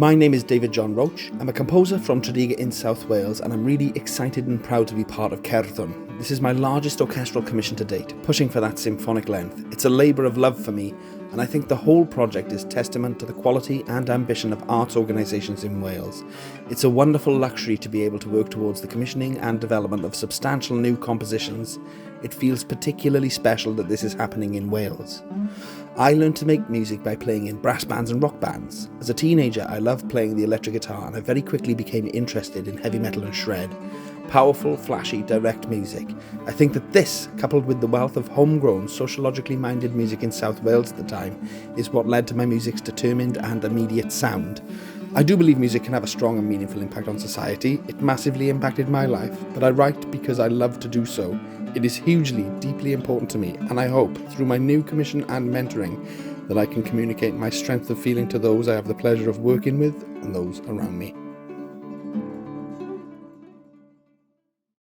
My name is David John Roche. I'm a composer from Tredegar in South Wales, and I'm really excited and proud to be part of Cerddoriaeth. This is my largest orchestral commission to date, pushing for that symphonic length. It's a labour of love for me, and I think the whole project is testament to the quality and ambition of arts organisations in Wales. It's a wonderful luxury to be able to work towards the commissioning and development of substantial new compositions. It feels particularly special that this is happening in Wales. I learned to make music by playing in brass bands and rock bands. As a teenager, I loved playing the electric guitar, and I very quickly became interested in heavy metal and shred. Powerful, flashy, direct music. I think that this, coupled with the wealth of homegrown, sociologically minded music in South Wales at the time, is what led to my music's determined and immediate sound. I do believe music can have a strong and meaningful impact on society. It massively impacted my life, but I write because I love to do so. It is hugely, deeply important to me, and I hope, through my new commission and mentoring, that I can communicate my strength of feeling to those I have the pleasure of working with and those around me.